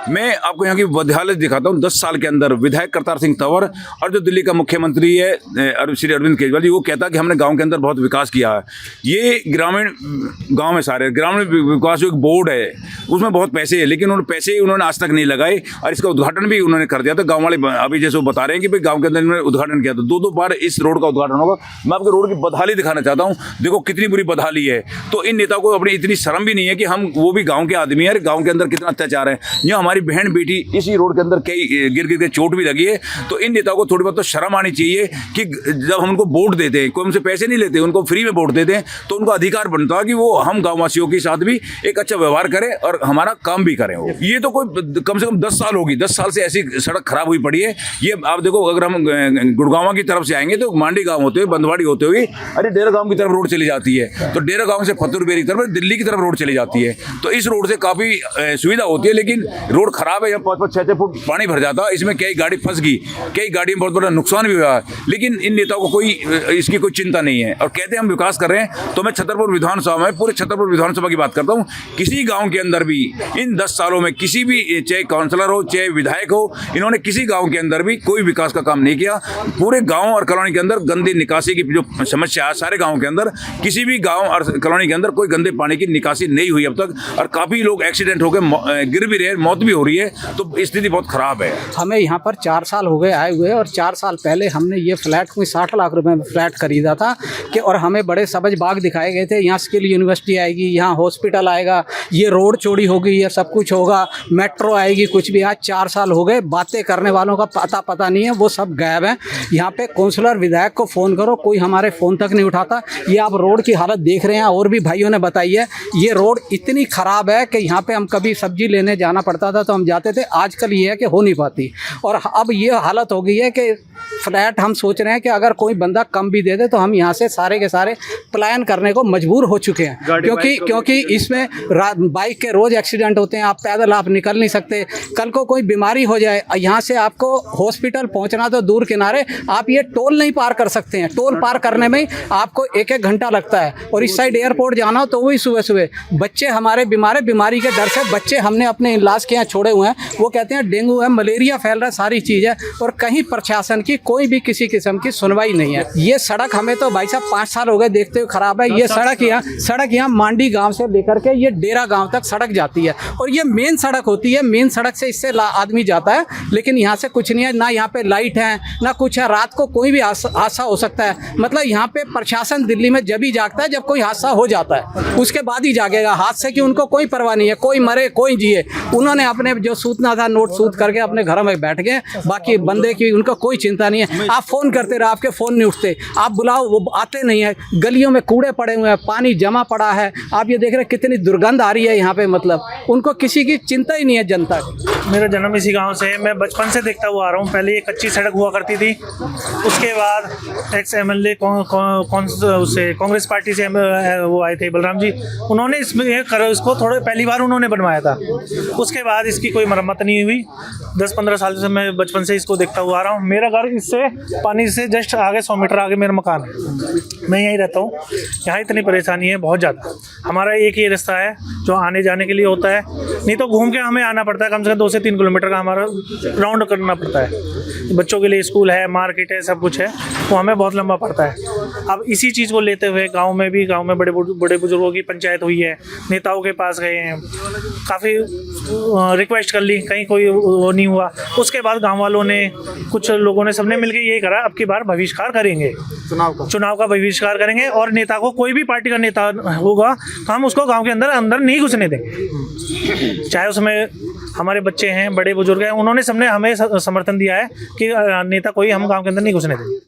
मैं आपको यहाँ की विद्यालय दिखाता हूँ। 10 साल के अंदर विधायक करतार सिंह तंवर और जो दिल्ली का मुख्यमंत्री है श्री अरविंद केजरीवाल जी, वो कहता है कि हमने गांव के अंदर बहुत विकास किया है। ये ग्रामीण गांव में सारे ग्रामीण विकास जो एक बोर्ड है उसमें बहुत पैसे है, लेकिन उन्होंने आज तक नहीं लगाए और इसका उद्घाटन भी उन्होंने कर दिया। तो गाँव वाले अभी जैसे वो बता रहे हैं कि भाई गाँव के अंदर इन्होंने उद्घाटन किया, तो 2-2 बार इस रोड का उद्घाटन होगा। मैं आपको रोड की बदहाली दिखाना चाहता हूँ। देखो कितनी बुरी बदहाली है। तो इन नेताओं को अपनी इतनी शर्म भी नहीं है कि हम वो भी गाँव के आदमी है, गाँव के अंदर कितना अत्याचार है। यहाँ हमारी बहन बेटी इसी रोड के अंदर कई गिर के चोट भी लगी है। तो इन नेताओं को थोड़ी बहुत तो शर्म आनी चाहिए कि जब हम उनको वोट देते हैं, कोई उनसे पैसे नहीं लेते, उनको फ्री में वोट देते हैं, तो उनको अधिकार बनता है कि वो हम गाँववासियों के साथ भी एक अच्छा व्यवहार करें और हमारा काम भी करें। ये तो कोई कम से कम 10 साल होगी, 10 साल से ऐसी सड़क खराब हुई पड़ी है। ये आप देखो, अगर हम गुड़गांव की तरफ से आएंगे तो मांडी गाँव होते हुए, बंदवाड़ी होते हुए अरे डेरा गाँव की तरफ रोड चली जाती है, तो डेरा गाँव से फतेहपुर की तरफ दिल्ली की तरफ रोड चली जाती है। तो इस रोड से काफ़ी सुविधा होती है, लेकिन रोड खराब है। 5-6 फुट पानी भर जाता है, इसमें कई गाड़ी फंस गई, कई गाड़ी में बहुत बड़ा नुकसान भी हुआ। लेकिन इन नेताओं को इसकी कोई चिंता नहीं है और कहते हैं हम विकास कर रहे हैं। तो मैं छतरपुर विधानसभा में, पूरे छतरपुर विधानसभा की बात करता हूँ। किसी गांव के अंदर भी इन 10 सालों में किसी भी, चाहे काउंसलर हो चाहे विधायक हो, इन्होंने किसी गाँव के अंदर भी कोई विकास का काम नहीं किया। पूरे गाँव और कॉलोनी के अंदर गंदे निकासी की जो समस्या है, सारे गाँव के अंदर किसी भी गाँव और कॉलोनी के अंदर कोई गंदे पानी की निकासी नहीं हुई अब तक, और काफ़ी लोग एक्सीडेंट हो गए, गिर भी रहे, मौत भी हो रही है। तो स्थिति बहुत खराब है। हमें यहाँ पर 4 साल हो गए आए हुए, और 4 साल पहले हमने ये फ्लैट कोई 60 लाख रुपए में फ्लैट खरीदा था कि, और हमें बड़े सबज बाग दिखाए गए थे। यहाँ स्किल यूनिवर्सिटी आएगी, यहाँ हॉस्पिटल आएगा, ये रोड चौड़ी होगी, ये सब कुछ होगा, मेट्रो आएगी, कुछ भी। आज 4 साल हो गए, बातें करने वालों का पता नहीं है, वो सब गायब हैं। यहाँ पे काउंसलर विधायक को फ़ोन करो, कोई हमारे फ़ोन तक नहीं उठाता। ये आप रोड की हालत देख रहे हैं, और भी भाइयों ने बताई है। ये रोड इतनी ख़राब है कि यहाँ पे हम कभी सब्जी लेने जाना पड़ता था तो हम जाते थे, आजकल ये है कि हो नहीं पाती। और अब ये हालत हो गई है कि फ्लैट हम सोच रहे हैं कि अगर कोई बंदा कम भी दे दे तो हम यहाँ से सारे के सारे पलायन करने को मजबूर हो चुके हैं, क्योंकि इसमें बाइक के रोज़ एक्सीडेंट होते हैं। आप पैदल आप निकल नहीं सकते, कल को कोई बीमारी हो जाए, यहाँ से आपको हॉस्पिटल पहुँचना तो दूर किनारे, आप ये टोल नहीं पार कर सकते हैं। टोल पार करने में आपको 1-1 घंटा लगता है, और इस साइड एयरपोर्ट जाना हो तो वही सुबह बच्चे हमारे बीमारी के डर से बच्चे हमने अपने इलाज के यहाँ छोड़े हुए हैं। वो कहते हैं डेंगू है, मलेरिया फैल रहा है, सारी चीज़ है, और कहीं प्रशासन की कोई भी किसी किस्म की सुनवाई नहीं है। ये सड़क हमें तो भाई साहब 5 साल हो गए देखते हुए खराब है। ये सड़क यहाँ मांडी गांव से लेकर के ये डेरा गांव तक सड़क जाती है, और ये मेन सड़क होती है। मेन सड़क से इससे आदमी जाता है, लेकिन यहाँ से कुछ नहीं है, ना यहाँ पे लाइट है ना कुछ है। रात को कोई भी हादसा हो सकता है। मतलब यहाँ पे प्रशासन दिल्ली में जब ही जागता है जब कोई हादसा हो जाता है, उसके बाद ही जागेगा। हादसे की उनको कोई परवाह नहीं है, कोई मरे कोई जिए। उन्होंने अपने जो सूतना था नोट सूत करके अपने घरों में बैठ गए, बाकी बंदे की उनको कोई चिंता नहीं है। आप फ़ोन करते रहे, आपके फ़ोन नहीं उठते, आप बुलाओ वो आते नहीं है। गलियों में कूड़े पड़े हुए हैं, पानी जमा पड़ा है, आप ये देख रहे हैं कितनी दुर्गंध आ रही है यहाँ पे। मतलब उनको किसी की चिंता ही नहीं है जनता की। मेरा जन्म इसी गांव से है, मैं बचपन से देखता हुआ आ रहा हूँ। पहले ये कच्ची सड़क हुआ करती थी, उसके बाद एक्स MLA कांग्रेस पार्टी से वो आए थे बलराम जी, उन्होंने इसको थोड़े पहली बार उन्होंने बनवाया था। उसके बाद इसकी कोई मरम्मत नहीं हुई। 10-15 साल से मैं बचपन से इसको देखता हुआ आ रहा हूँ। मेरा घर इससे पानी से जस्ट आगे 100 मीटर आगे मेरा मकान है, मैं यहीं रहता हूँ। यहाँ इतनी परेशानी है बहुत ज़्यादा। हमारा एक ही रास्ता है जो आने जाने के लिए होता है, नहीं तो घूम के हमें आना पड़ता है। कम से कम 2 से 3 किलोमीटर का हमारा राउंड करना पड़ता है। बच्चों के लिए स्कूल है, मार्केट है, सब कुछ है, तो हमें बहुत लंबा पड़ता है। अब इसी चीज़ को लेते हुए गांव में बड़े बुजुर्गों की पंचायत हुई है, नेताओं के पास गए हैं, काफ़ी रिक्वेस्ट कर ली, कहीं कोई वो नहीं हुआ। उसके बाद गांव वालों ने, कुछ लोगों ने सबने मिलकर यही करा, अब की बार बहिष्कार करेंगे, चुनाव का बहिष्कार करेंगे और नेता को, कोई भी पार्टी का नेता होगा हम उसको गांव के अंदर नहीं घुसने देंगे। चाहे उसमें हमारे बच्चे हैं, बड़े बुजुर्ग हैं, उन्होंने सबने हमें समर्थन दिया है कि नेता कोई हम गांव के अंदर नहीं घुसने देंगे।